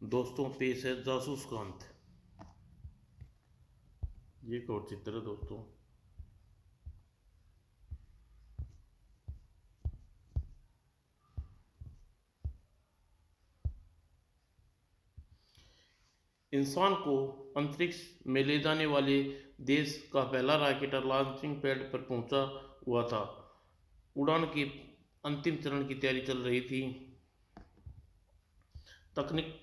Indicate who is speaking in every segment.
Speaker 1: दोस्तों पेश है जासूस कांत। ये एक और चित्र है दोस्तों। इंसान को अंतरिक्ष में ले जाने वाले देश का पहला रॉकेट लॉन्चिंग पैड पर पहुंचा हुआ था। उड़ान के अंतिम चरण की तैयारी चल रही थी। तकनीक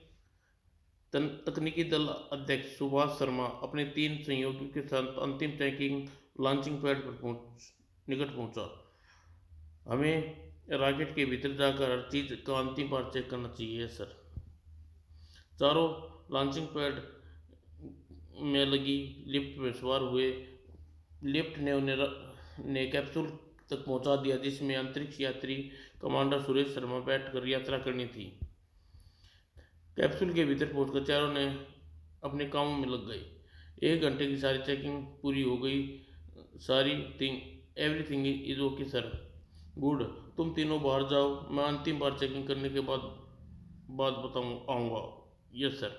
Speaker 1: तकनीकी दल अध्यक्ष सुभाष शर्मा अपने 3 सहयोगियों के साथ अंतिम चेकिंग लॉन्चिंग पैड पर निकट पहुंचा। हमें रॉकेट के भीतर जाकर हर चीज़ का अंतिम बार चेक करना चाहिए सर। चारों लॉन्चिंग पैड में लगी लिफ्ट में सवार हुए। लिफ्ट ने उन्हें कैप्सूल तक पहुंचा दिया, जिसमें अंतरिक्ष यात्री कमांडर सुरेश शर्मा बैठकर यात्रा करनी थी। कैप्सूल के भीतर पहुंचकर चारों ने अपने कामों में लग गए। 1 घंटे की सारी चेकिंग पूरी हो गई। Everything is okay sir. Good. तुम तीनों बाहर जाओ, मैं अंतिम बार चेकिंग करने के बाद आऊँगा। Yes sir.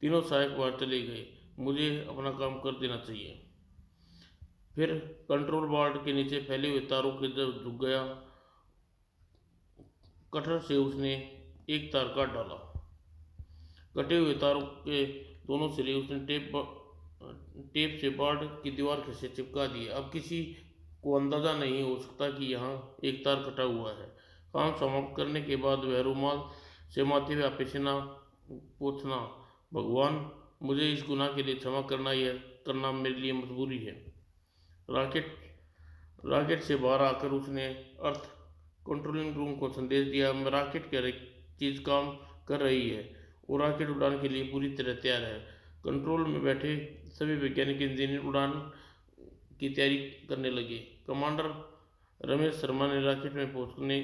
Speaker 1: तीनों सहायक बाहर चले गए। मुझे अपना काम कर देना चाहिए। फिर कंट्रोल बोर्ड के नीचे फैले हुए तारों के जब झुक गया। कटर से उसने एक तार काट डाला। कटे हुए तारों के दोनों सिरे उसने टेप से बोर्ड की दीवार से चिपका दिए। अब किसी को अंदाजा नहीं हो सकता कि यहाँ एक तार कटा हुआ है। काम समाप्त करने के बाद वह रुमाल से माथे में पसीना पोंछना, भगवान मुझे इस गुनाह के लिए क्षमा करना, यह करना मेरे लिए मजबूरी है। रॉकेट से बाहर आकर उसने अर्थ कंट्रोलिंग रूम को संदेश दिया। रॉकेट की हर एक चीज़ काम कर रही है और रॉकेट उड़ान के लिए पूरी तरह तैयार है। कंट्रोल में बैठे सभी वैज्ञानिक इंजीनियर उड़ान की तैयारी करने लगे। कमांडर रमेश शर्मा ने रॉकेट में पहुंचने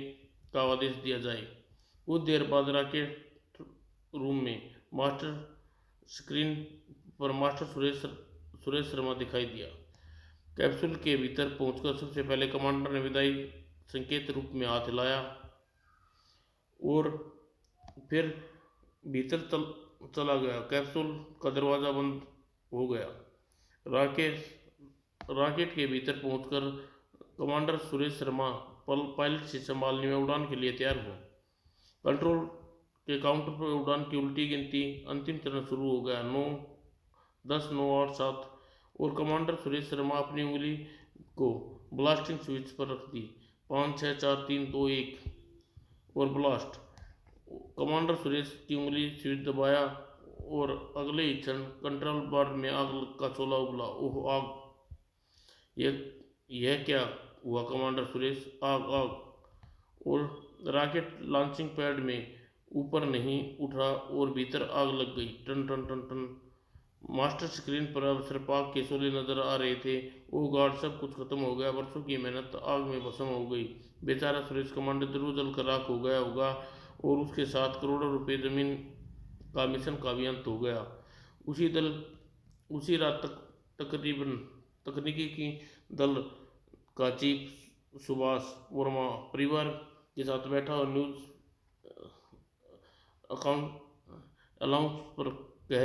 Speaker 1: का आदेश दिया जाए। कुछ देर बाद रॉकेट रूम में मास्टर स्क्रीन पर मास्टर सुरेश शर्मा दिखाई दिया। कैप्सूल के भीतर पहुंचकर सबसे पहले कमांडर ने विदाई संकेत रूप में हाथ हिलाया और फिर भीतर चला गया। कैप्सूल का दरवाज़ा बंद हो गया। रॉकेट के भीतर पहुंचकर कमांडर सुरेश शर्मा पायलट से संभालने में उड़ान के लिए तैयार हुआ। कंट्रोल के काउंटर पर उड़ान की उल्टी गिनती अंतिम चरण शुरू हो गया। 9, 10, 9, 8, 7 और कमांडर सुरेश शर्मा अपनी उंगली को ब्लास्टिंग स्विच पर रख दी। 5, 6, 4, 3, 2, 1 और ब्लास्ट। कमांडर सुरेश की उंगली स्विच दबाया और अगले ही क्षण कंट्रोल बोर्ड में आग का शोला उगला। ओह आग! यह क्या हुआ कमांडर सुरेश? आग आग! और रॉकेट लॉन्चिंग पैड में ऊपर नहीं उठा और भीतर आग लग गई। टन टन टन टन। मास्टर स्क्रीन पर अब सरपाग के शोले नजर आ रहे थे। ओह गॉड, सब कुछ खत्म हो गया। वर्षों की मेहनत आग में भस्म हो गई। बेचारा सुरेश कमांडर जरूर जलकर राख हो गया होगा और उसके साथ करोड़ों रुपए जमीन का मिशन का भी अंत हो गया। उसी रात तकनीकी की दल का चीफ सुभाष वर्मा परिवार के साथ बैठा और न्यूज अलाउंस पर कह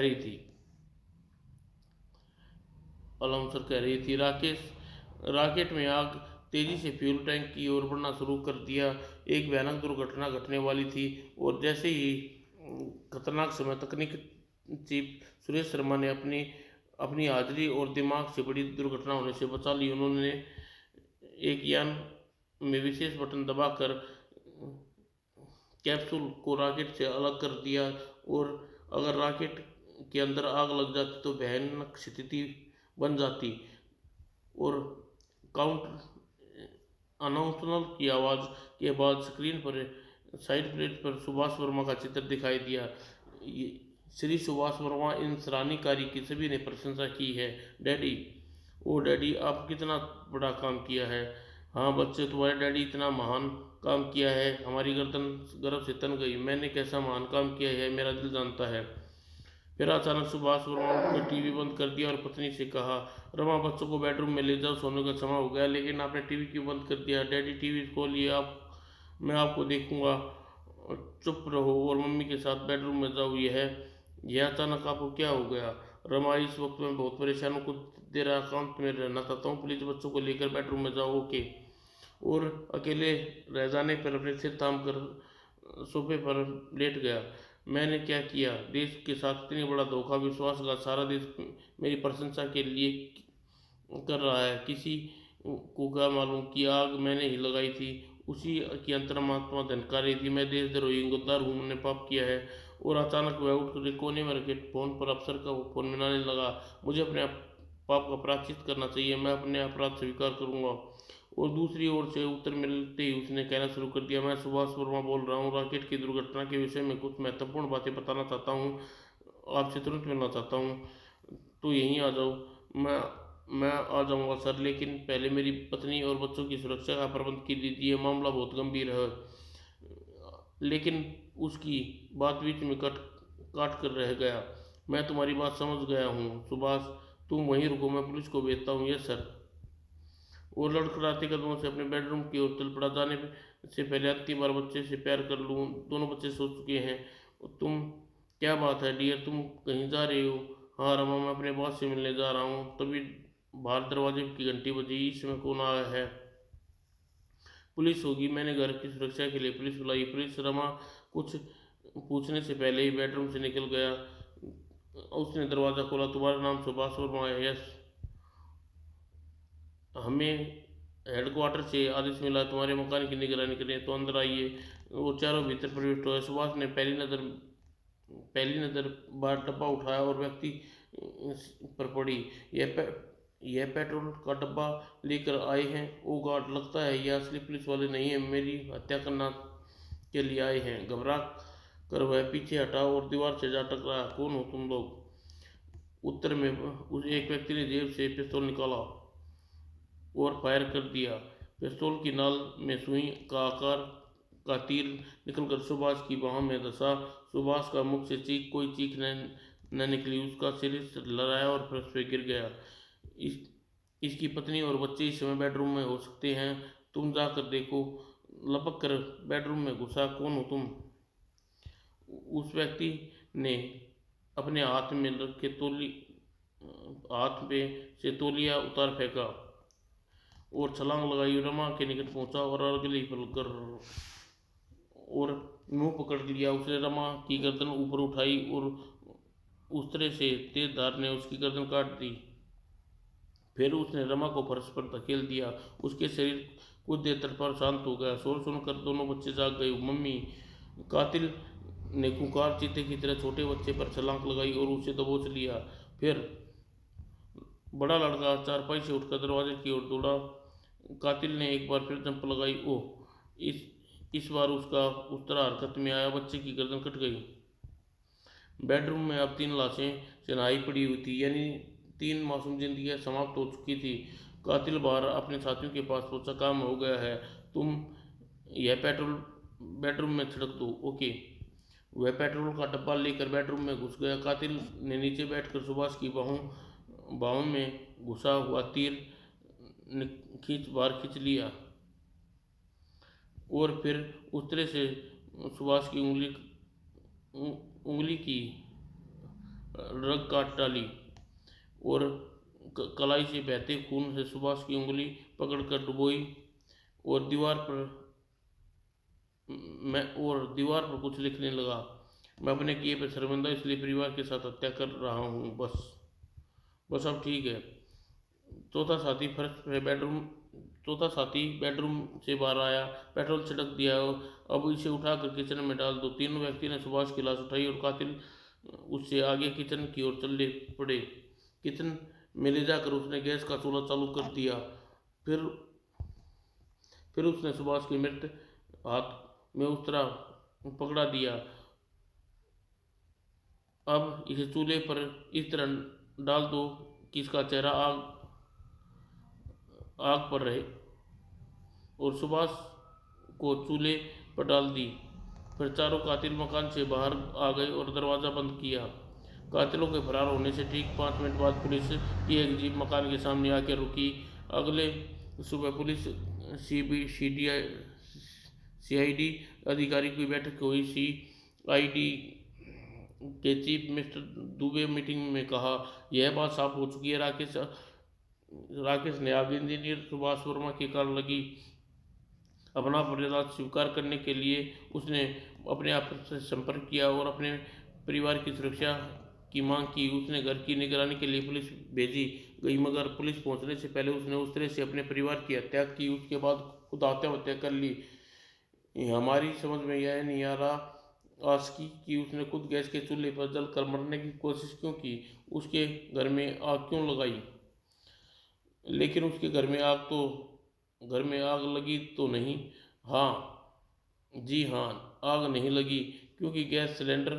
Speaker 1: रही थी रॉकेट में आग तेजी से फ्यूल टैंक की ओर बढ़ना शुरू कर दिया। एक भयानक दुर्घटना घटने वाली थी और जैसे ही खतरनाक समय तकनीक चीफ सुरेश शर्मा ने अपनी हाजिरी और दिमाग से बड़ी दुर्घटना होने से बचा ली। उन्होंने एक यान में विशेष बटन दबाकर कैप्सूल को रॉकेट से अलग कर दिया और अगर रॉकेट के अंदर आग लग जाती तो भयानक स्थिति बन जाती और अनाउंसर की आवाज़ के बाद स्क्रीन पर साइड प्लेट पर सुभाष वर्मा का चित्र दिखाई दिया। श्री सुभाष वर्मा इन सराहनीय कार्य की सभी ने प्रशंसा की है। डैडी, ओ डैडी, आप कितना बड़ा काम किया है। हाँ बच्चे, तुम्हारे डैडी इतना महान काम किया है, हमारी गर्दन गर्व से तन गई। मैंने कैसा महान काम किया है मेरा दिल जानता है। फिर अचानक सुभाष वर्मा ने टीवी बंद कर दिया और पत्नी से कहा, रमा बच्चों को बेडरूम में ले जाओ, सोने का समय हो गया। लेकिन आपने टीवी क्यों बंद कर दिया? डैडी टीवी खोलिए, मैं आपको देखूंगा। चुप रहो और मम्मी के साथ बेडरूम में जाओ। यह अचानक आपको क्या हो गया? रमा, इस वक्त मैं बहुत परेशान हूँ, कुछ देर एकांत में रहना चाहता हूँ, प्लीज बच्चों को लेकर बेडरूम में जाओ। ओके। और अकेले रह जाने पर अपने सिर थाम कर सोफे पर लेट गया। मैंने क्या किया? देश के साथ इतनी बड़ा धोखा, विश्वासघात। सारा देश मेरी प्रशंसा के लिए कर रहा है, किसी को क्या मालूम कि आग मैंने ही लगाई थी, उसी की अंतरात्मा धनका रही थी। मैं देशद्रोही गद्दार हूँ, मैंने पाप किया है। और अचानक वह उठ कर कोने में रखे फोन पर अफसर का फोन मिलाने लगा। मुझे अपने पाप का प्रायश्चित करना चाहिए, मैं अपने अपराध स्वीकार करूंगा। और दूसरी ओर से उत्तर मिलते ही उसने कहना शुरू कर दिया, मैं सुभाष वर्मा बोल रहा हूँ, रॉकेट की दुर्घटना के विषय में कुछ महत्वपूर्ण बातें बताना चाहता हूँ, आपसे तुरंत मिलना चाहता हूँ, तो यहीं आ जाओ। मैं मैं आ जाऊंगा सर, लेकिन पहले मेरी पत्नी और बच्चों की सुरक्षा का प्रबंध की दीजिए, मामला बहुत गंभीर है। लेकिन उसकी बात बीच में कट काट कर रह गया। मैं तुम्हारी बात समझ गया हूँ सुभाष, तुम वहीं रुको, मैं पुलिस को भेजता हूँ। Yes sir. और लड़खड़ाते कदमों से अपने बेडरूम की ओर चल पड़ा। जाने से पहले अंतिम बार बच्चे से प्यार कर लूँ, दोनों बच्चे सो चुके हैं। तुम, क्या बात है डियर, तुम कहीं जा रहे हो? हाँ रमा, मैं अपने बॉस से मिलने जा रहा हूँ। तभी बाहर दरवाजे की घंटी बजी। इसमें कौन आया है? पुलिस होगी, मैंने घर की सुरक्षा के लिए पुलिस बुलाई। पुलिस? रमा कुछ पूछने से पहले ही बेडरूम से निकल गया। उसने दरवाज़ा खोला। तुम्हारा नाम सुभाष वर्मा है? यस। हमें हेडक्वार्टर से आदेश मिला तुम्हारे मकान की निगरानी करें, तो अंदर आइए। वो चारों भीतर प्रविष्ट हुए। सुभाष ने पहली नज़र बाहर डब्बा उठाया और व्यक्ति पर पड़ी। यह पेट्रोल का डब्बा लेकर आए हैं? ओ गॉड, लगता है ये असली पुलिस वाले नहीं है, मेरी हत्या करना के लिए आए हैं। घबरा कर वह पीछे हटा और दीवार से जा टकराया। कौन हो तुम लोग? उत्तर में उस एक व्यक्ति ने जेब से पिस्तौल निकाला और फायर कर दिया। पिस्तौल की नाल में सुई का आकार का तीर निकलकर सुभाष की बाह में धंसा। सुभाष का मुख से कोई चीख न निकली। उसका सिर लहराया और फर्श पे गिर गया। इस इसकी पत्नी और बच्चे इस समय बेडरूम में हो सकते हैं, तुम जाकर देखो। लपक कर बेडरूम में घुसा। कौन हो तुम? उस व्यक्ति ने अपने हाथ में से तौलिया उतार फेंका और छलांग लगाई। रमा के निकट पहुंचा और अगली पल कर और मुंह पकड़ लिया। उसने रमा की गर्दन ऊपर उठाई और उस तरह से तेज धार ने उसकी गर्दन काट दी। फिर उसने रमा को फर्श पर धकेल दिया। उसके शरीर कुछ देर तक पर शांत हो गया। शोर सुनकर दोनों बच्चे जाग गए। मम्मी! कातिल ने खुंखार चीते की तरह छोटे बच्चे पर छलांग लगाई और उसे दबोच लिया। फिर बड़ा लड़का चारपाई से उठकर दरवाजे की ओर दौड़ा। कातिल ने एक बार फिर जंप लगाई। ओह! इस बार उसका उस तरह हरकत में आया, बच्चे की गर्दन कट गई। बेडरूम में अब 3 लाशें चिनाई पड़ी हुई थी, यानी 3 मासूम जिंदगियां समाप्त हो चुकी थी। कातिल बाहर अपने साथियों के पास पहुंचा। काम हो गया है, तुम यह पेट्रोल बेडरूम में छिड़क दो। ओके। वह पेट्रोल का डब्बा लेकर बेडरूम में घुस गया। कातिल ने नीचे बैठकर सुभाष की बाहों में घुसा हुआ तीर खींच लिया और फिर उस तरह से सुभाष की उंगली की रग काट डाली और कलाई से बहते खून से सुभाष की उंगली पकड़कर डुबोई और दीवार पर कुछ लिखने लगा। मैं अपने किए पर शर्मिंदा, इसलिए परिवार के साथ हत्या कर रहा हूँ। बस अब ठीक है। चौथा साथी बेडरूम से बाहर आया। पेट्रोल छिड़क दिया, अब इसे उठाकर किचन में डाल दो। तीनों व्यक्ति ने सुभाष की लाश उठाई और कातिल उससे आगे किचन की ओर चल पड़े। किचन में ले जाकर उसने गैस का चूल्हा चालू कर दिया। फिर उसने सुभाष के मृत हाथ में उस तरह पकड़ा दिया। अब इसे चूल्हे पर इस तरह डाल दो कि इसका चेहरा आग पर रहे और सुभाष को चूल्हे पर डाल दी। फिर चारों कातिल मकान से बाहर आ गए और दरवाज़ा बंद किया। कातिलों के फरार होने से ठीक 5 मिनट बाद पुलिस की एक जीप मकान के सामने आकर रुकी। अगले सुबह पुलिस सीआईडी अधिकारी की बैठक हुई। सीआईडी के चीफ मिस्टर दुबे मीटिंग में कहा, यह बात साफ हो चुकी है। राकेश ने आगे इंजीनियर सुभाष वर्मा की कार लगी। अपना अपराध स्वीकार करने के लिए उसने अपने आप से संपर्क किया और अपने परिवार की सुरक्षा की मांग की। उसने घर की निगरानी के लिए पुलिस भेजी गई, मगर पुलिस पहुंचने से पहले उसने उस तरह से अपने परिवार की हत्या की, उसके बाद खुद आत्महत्या कर ली। हमारी समझ में यह नहीं आ रहा आशिकी कि उसने खुद गैस के चूल्हे पर जलकर मरने की कोशिश क्यों की, उसके घर में आग क्यों लगाई। लेकिन उसके घर में आग लगी तो नहीं। हाँ जी हाँ, आग नहीं लगी क्योंकि गैस सिलेंडर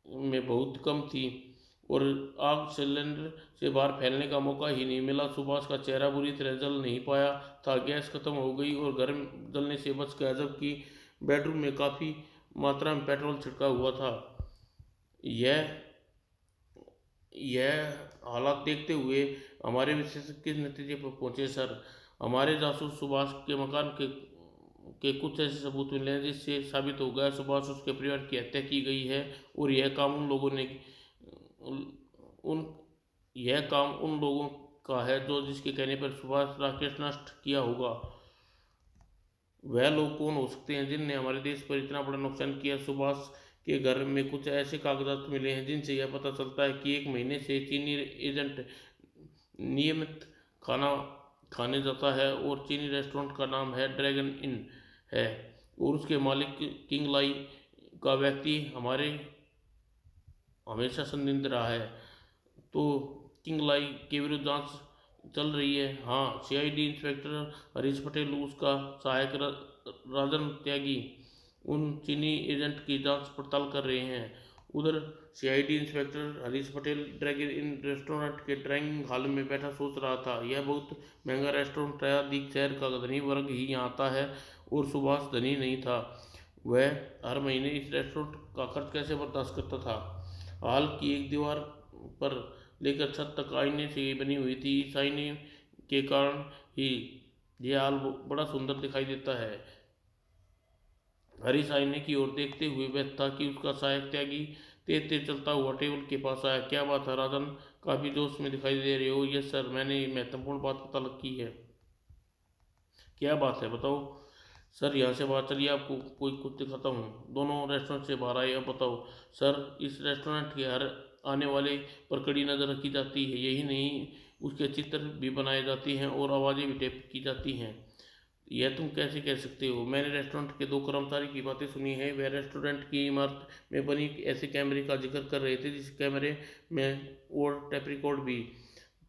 Speaker 1: में बहुत कम थी और आग सिलेंडर से बाहर फैलने का मौका ही नहीं मिला। सुभाष का चेहरा बुरी तरह जल नहीं पाया था, गैस खत्म हो गई और घर जलने से बच गया, जबकि बेडरूम में काफ़ी मात्रा में पेट्रोल छिड़का हुआ था। यह यह हालात देखते हुए हमारे विशेषज्ञ किस नतीजे पर पहुंचे सर? हमारे जासूस सुभाष के मकान के कुछ ऐसे सबूत मिले हैं जिससे साबित हो गया सुभाष उसके परिवार की हत्या की गई है और उन यह काम उन लोगों का है जो जिसके कहने पर सुभाष राकेश नष्ट किया होगा। वह लोग कौन हो सकते हैं जिनने हमारे देश पर इतना बड़ा नुकसान किया? सुभाष के घर में कुछ ऐसे कागजात मिले हैं जिनसे यह पता चलता है कि 1 महीने से चीनी एजेंट नियमित खाना खाने जाता है और चीनी रेस्टोरेंट का नाम है ड्रैगन इन है और उसके मालिक किंग लाई का व्यक्ति हमेशा संदिग्ध रहा है। तो किंग लाई के विरुद्ध जांच चल रही है। हाँ, सीआईडी इंस्पेक्टर हरीश पटेल, उसका सहायक राजन त्यागी उन चीनी एजेंट की जांच पड़ताल कर रहे हैं। उधर CID inspector Harish Patel Dragon Inn restaurant के ड्राइंग हॉल में बैठा सोच रहा था, यह बहुत महंगा रेस्टोरेंट है, अधिक शहर का धनी वर्ग ही यहाँ आता है और सुभाष धनी नहीं था। वह हर महीने इस रेस्टोरेंट का खर्च कैसे बर्दाश्त करता था? हॉल की एक दीवार पर लेकर छत तक आईने से बनी हुई थी। इस आईने के कारण ही यह हॉल बड़ा सुंदर दिखाई देता है। हरीश आईने की ओर देखते हुए व्यस्त था कि उसका सहायक त्यागी तेज तेज चलता हुआ टेबल के पास आया। क्या बात है राजन, काफी जोश में दिखाई दे रहे हो? यस सर, मैंने महत्वपूर्ण बात पता की है। क्या बात है, बताओ सर। यहाँ से बाहर चलिए, आपको कोई कुछ दिखाता हूँ। दोनों रेस्टोरेंट से बाहर आए। अब बताओ सर, इस रेस्टोरेंट के हर आने वाले पर कड़ी नज़र रखी जाती है, यही नहीं उसके चित्र भी बनाए जाते हैं और आवाज़ें भी टेप की जाती हैं। यह तुम कैसे कह सकते हो? मैंने रेस्टोरेंट के 2 कर्मचारी की बातें सुनी है। वह रेस्टोरेंट की इमारत में बनी ऐसे कैमरे का जिक्र कर रहे थे जिस कैमरे में और टेप रिकॉर्ड भी।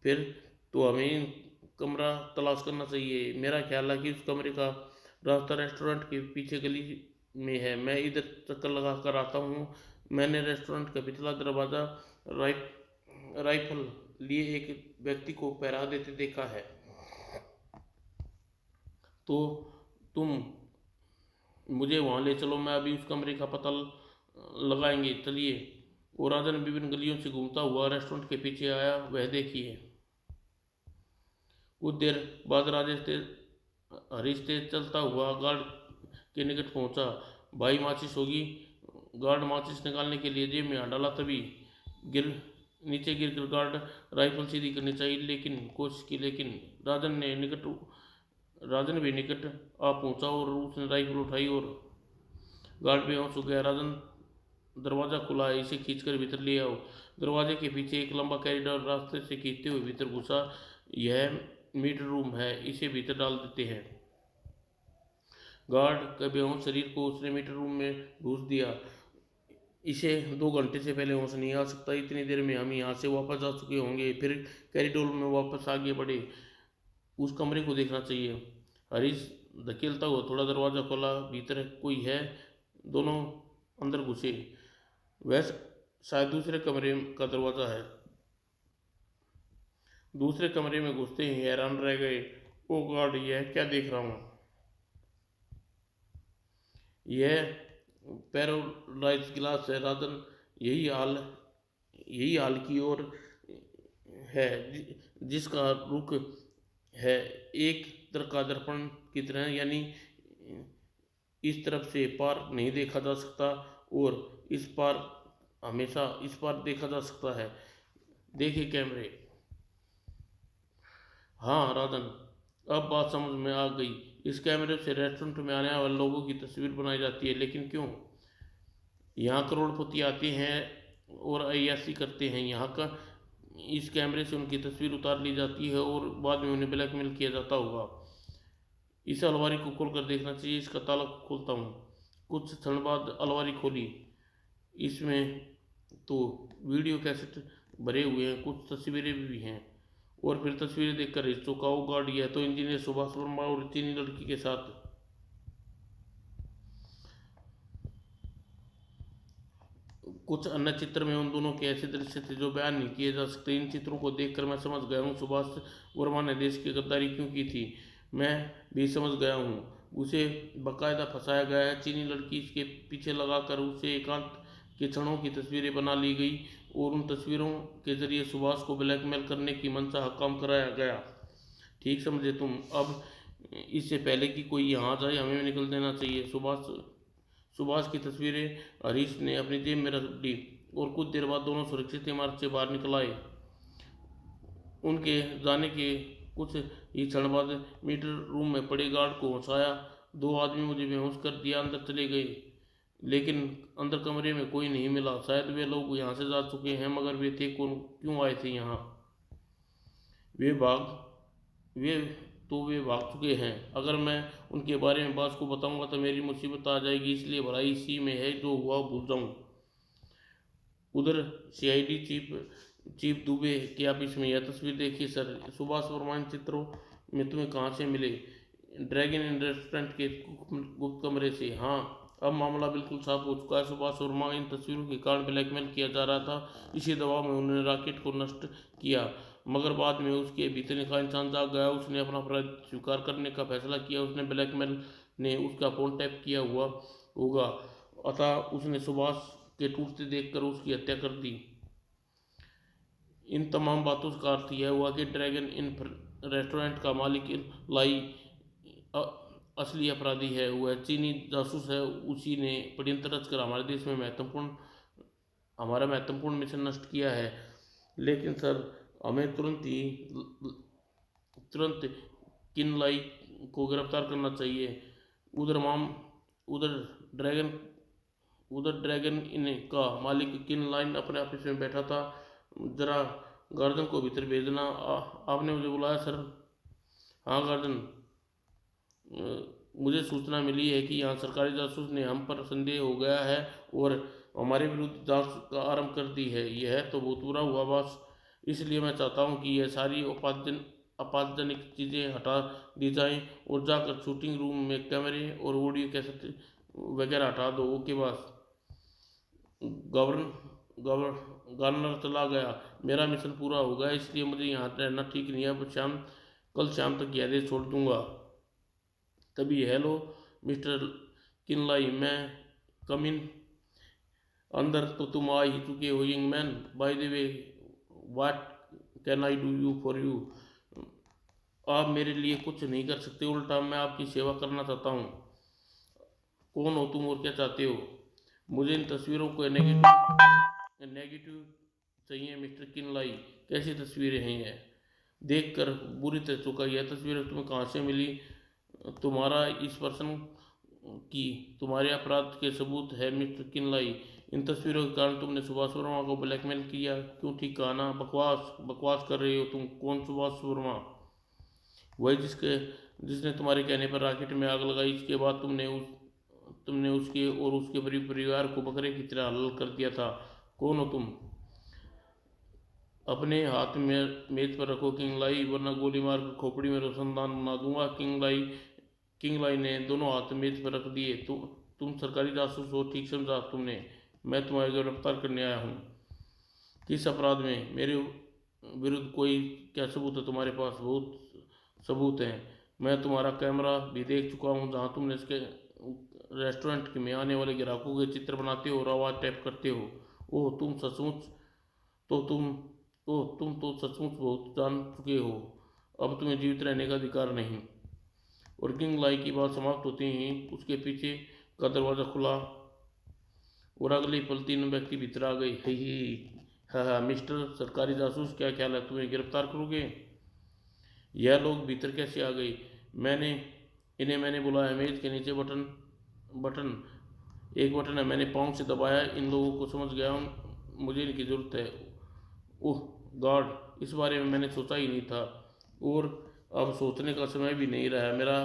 Speaker 1: फिर तो हमें कमरा तलाश करना चाहिए। मेरा ख्याल है कि उस कमरे का रास्ता रेस्टोरेंट के पीछे गली में है। मैं इधर चक्कर लगा कर आता हूँ। मैंने रेस्टोरेंट का पिछला दरवाज़ा राइफल लिए एक व्यक्ति को पहरा देते देखा है। तो तुम मुझे वहाँ ले चलो, मैं अभी उस कमरे का पता लगाएंगे, चलिए। और राजन विभिन्न गलियों से घूमता हुआ रेस्टोरेंट के पीछे आया। वह देखिए, कुछ देर बाद हरीश तेज चलता हुआ गार्ड के निकट पहुंचा। भाई, माचिस होगी? गार्ड माचिस निकालने के लिए जेब में हाथ डाला, तभी नीचे गिरकर गार्ड राइफल सीधी करनी चाहिए लेकिन कोशिश की, लेकिन राजन भी निकट आ पहुंचा और उसने राइफल उठाई और गार्ड बेहोश हो गया। राजन, दरवाज़ा खुला है, इसे खींचकर भीतर ले आओ। दरवाजे के पीछे एक लंबा कॉरिडोर रास्ते से खींचते हुए भीतर घुसा। यह मीटर रूम है, इसे भीतर डाल देते हैं। गार्ड के बेहोश शरीर को उसने मीटर रूम में घुस दिया। इसे 2 घंटे से पहले होश नहीं आ सकता, इतनी देर में हम यहाँ से वापस जा चुके होंगे। फिर कॉरिडोर में वापस आगे बढ़े, उस कमरे को देखना चाहिए। हरीश धकेलता हुआ थोड़ा दरवाज़ा खोला, भीतर कोई है। दोनों अंदर घुसे। वह शायद दूसरे कमरे का दरवाज़ा है। दूसरे कमरे में घुसते ही हैरान रह गए। ओ गॉड, यह क्या देख रहा हूँ? यह पैरालाइज ग्लास है राजन, यही हाल की ओर है जिसका रुख है एक तरह का दर्पण की तरह, यानी इस तरफ से पार नहीं देखा जा सकता और इस पार हमेशा इस पार देखा जा सकता है। देखिए कैमरे। हाँ राजन, अब बात समझ में आ गई। इस कैमरे से रेस्टोरेंट में आने वाले लोगों की तस्वीर बनाई जाती है, लेकिन क्यों? यहाँ करोड़पति आते हैं और अय्याशी करते हैं। यहाँ का इस कैमरे से उनकी तस्वीर उतार ली जाती है और बाद में उन्हें ब्लैकमेल किया जाता होगा। इस अलमारी को खोल कर देखना चाहिए। इसका ताला खोलता हूँ। कुछ क्षण बाद अलमारी खोली। इसमें तो वीडियो कैसेट भरे हुए हैं, कुछ तस्वीरें भी हैं। और फिर तस्वीरें देखकर चौंकाओ गार्ड, यह तो इंजीनियर सुभाष वर्मा और चीनी लड़की के साथ। कुछ अन्य चित्र में उन दोनों के ऐसे दृश्य थे जो बयान नहीं किए जा सकते। इन चित्रों को देखकर मैं समझ गया हूँ सुभाष वर्मा ने देश की गद्दारी क्यों की थी। मैं भी समझ गया हूँ। उसे बाकायदा फंसाया गया है। चीनी लड़की के पीछे लगाकर उसे एकांत के क्षणों की तस्वीरें बना ली गई और उन तस्वीरों के जरिए सुभाष को ब्लैकमेल करने की मंशा काम कराया गया। ठीक समझे तुम? अब इससे पहले कि कोई यहाँ जाए हमें निकल देना चाहिए। सुभाष की तस्वीरें हरीश ने अपनी जेब में रख दी और कुछ देर बाद दोनों सुरक्षित इमारत से बाहर निकल आए। उनके जाने के कुछ ही क्षण बाद मीटर रूम में पड़े गार्ड को हंसाया। दो आदमी मुझे बेहोश कर दिया, अंदर चले गए, लेकिन अंदर कमरे में कोई नहीं मिला। शायद वे लोग यहाँ से जा चुके हैं, मगर वे थे कौन? क्यों आए थे यहाँ? वे भाग वे वे भाग चुके हैं। अगर मैं उनके बारे में बात को बताऊंगा तो मेरी मुसीबत आ जाएगी, इसलिए भलाई इसी में है, जो हुआ भूल जाऊं। उधर सीआईडी चीफ दुबे के ऑफिस में। यह तस्वीर देखिए सर, सुभाष वर्मा इन चित्रों में तुम्हें कहाँ से मिले? ड्रैगन इन रेस्टोरेंट के गुप्त कमरे से। हाँ, अब मामला बिल्कुल साफ हो चुका है। सुभाष वर्मा इन तस्वीरों के कारण ब्लैकमेल किया जा रहा था। इसी दबाव में उन्होंने रॉकेट को नष्ट किया, मगर बाद में उसके भीतर का इंसान जाग गया। उसने अपना अपराध स्वीकार करने का फैसला किया। उसने ब्लैकमेल ने उसका फोन टैप किया हुआ होगा, अतः उसने सुभाष के टूटते देखकर उसकी हत्या कर दी। इन तमाम बातों का अर्थ यह हुआ कि ड्रैगन इन रेस्टोरेंट का मालिक लाई असली अपराधी है। वह चीनी जासूस है। उसी ने षड्यंत्र रचकर हमारे देश में हमारा महत्वपूर्ण मिशन नष्ट किया है। लेकिन सर, हमें तुरंत किनलाई को गिरफ्तार करना चाहिए। उधर माम उधर ड्रैगन उधर ड्रैगन इन का मालिक किन लाइन अपने ऑफिस में बैठा था। जरा गार्डन को भीतर भेजना। आपने मुझे बुलाया सर? हाँ गार्डन, मुझे सूचना मिली है कि यहाँ सरकारी जासूस ने हम पर संदेह हो गया है और हमारे विरुद्ध जांच का आरंभ कर दी है। यह तो बहुत बुरा हुआ बॉस। इसलिए मैं चाहता हूँ कि यह सारी आपत्तिजनक चीज़ें हटा दी जाएं और जाकर शूटिंग रूम में कैमरे और ऑडियो कैसेट वगैरह हटा दो। Okay boss. गवर्नर चला गया। मेरा मिशन पूरा हो गया, इसलिए मुझे यहाँ रहना ठीक नहीं है। कल शाम तक यह देश छोड़ दूंगा। तभी, हेलो मिस्टर किनलाई, मैं कम इन? अंदर तो तुम आ ही चुके हो young man. By the way, what can I do you for you? आप मेरे लिए कुछ नहीं कर सकते, उल्टा मैं आपकी सेवा करना चाहता हूँ। कौन हो तुम और क्या चाहते हो? मुझे इन तस्वीरों को नेगेटिव चाहिए मिस्टर किनलाई। कैसी तस्वीरें हैं यह? देखकर बुरी तरह चुका। यह तस्वीरें तुम्हें कहाँ से मिली? तुम्हारा इस पर्सन की तुम्हारे अपराध के सबूत है मिस्टर किनलाई। इन तस्वीरों के कारण तुमने सुभाष वर्मा को ब्लैकमेल किया। क्यों? ठीक कहा ना? बकवास कर रहे हो तुम। कौन सुभाष वर्मा? वही जिसने तुम्हारे कहने पर रॉकेट में आग लगाई। इसके बाद तुमने उसके और उसके परिवार को बकरे की तरह हलाल कर दिया था। कौन हो तुम? अपने हाथ में मेज पर रखो किंगलाई, वरना गोली मार कर खोपड़ी में रोशनदान बना दूंगा। किंगलाई ने दोनों हाथ मेज पर रख दिए। तुम सरकारी जासूस हो, ठीक समझा तुमने। मैं तुम्हारे गिरफ्तार करने आया हूँ। किस अपराध में? मेरे विरुद्ध कोई क्या सबूत है तुम्हारे पास? बहुत सबूत हैं। मैं तुम्हारा कैमरा भी देख चुका हूँ, जहाँ तुमने इसके रेस्टोरेंट में आने वाले ग्राहकों के चित्र बनाते हो और आवाज़ टाइप करते हो। ओह, तुम तो सचमुच बहुत जान चुके हो। अब तुम्हें जीवित रहने का अधिकार नहीं। और किंग लाई की बात समाप्त होती ही उसके पीछे का दरवाज़ा खुला और अगले ही पल तीनों व्यक्ति भीतर आ गए। ही हाँ हाँ, मिस्टर सरकारी जासूस, क्या ख्याल है, तुम्हें गिरफ्तार करोगे? यह लोग भीतर कैसे आ गए? मैंने बुलाया। मेज के नीचे बटन बटन एक बटन है, मैंने पाँव से दबाया। इन लोगों को समझ गया हूँ, मुझे इनकी ज़रूरत है। ओह गॉड, इस बारे में मैंने सोचा ही नहीं था, और अब सोचने का समय भी नहीं रहा। मेरा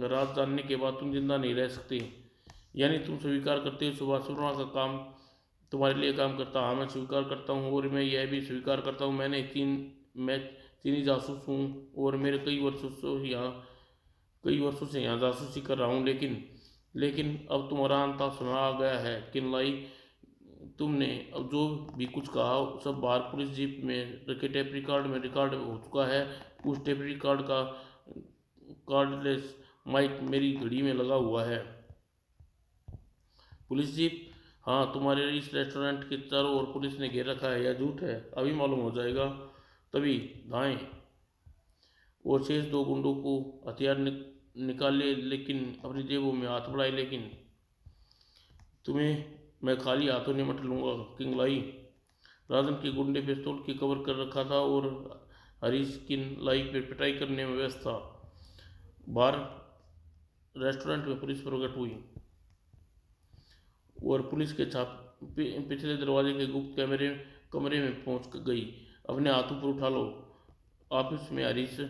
Speaker 1: राज जानने के बाद तुम जिंदा नहीं रह सकते। यानी तुम स्वीकार करते हो सुभाष वर्मा का काम तुम्हारे लिए काम करता? हाँ, मैं स्वीकार करता हूँ, और मैं यह भी स्वीकार करता हूँ मैं चीनी जासूस हूँ, और मेरे कई वर्षों से यहाँ जासूसी कर रहा हूँ। लेकिन लेकिन अब तुम्हारा अंत समय आ गया है किनलाई। तुमने अब जो भी कुछ कहा सब बाहर पुलिस जीप में रखे टेप रिकॉर्ड में रिकॉर्ड हो चुका है। उस टेप रिकॉर्ड का कार्डलेस माइक मेरी घड़ी में लगा हुआ है। Police jeep? हाँ, तुम्हारे इस रेस्टोरेंट के चारों ओर पुलिस ने घेर रखा है। यह झूठ है, अभी मालूम हो जाएगा। तभी धाएं और शेष दो गुंडों को हथियार निकाले, लेकिन अपनी जेबों में हाथ बढ़ाए। लेकिन तुम्हें मैं खाली हाथों निमट लूंगा किंगलाई। राजन के गुंडे पिस्तौल की कवर कर रखा था और हरीश किंगलाई पर पिटाई करने में व्यस्त था। बाहर रेस्टोरेंट में पुलिस प्रकट हुई और पुलिस के छाप पिछले दरवाजे के गुप्त कमरे में पहुंच गई। अपने हाथों पर उठा लो। ऑफिस में हरीश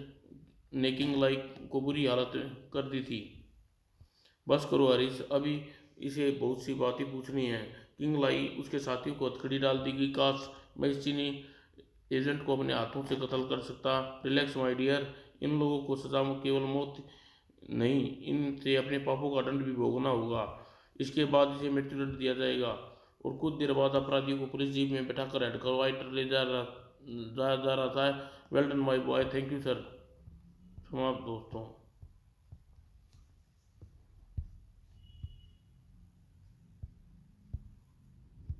Speaker 1: ने किंगलाई को बुरी हालत कर दी थी। बस करो हरीश, अभी इसे बहुत सी बातें पूछनी है। किंगलाई उसके साथियों को हथकड़ी डाल दी गई। काश मैं इस चीनी एजेंट को अपने हाथों से कत्ल कर सकता। रिलैक्स माय डियर, इन लोगों को सजा में केवल मौत नहीं, इनसे अपने पापों का दंड भी भोगना होगा। इसके बाद इसे मृत्युदंड दिया जाएगा। और कुछ देर बाद अपराधियों को पुलिस जीप में बैठाकर हेडक्वार्टर ले जा रहा था। Well done my boy, thank you sir. समाप्त दोस्तों।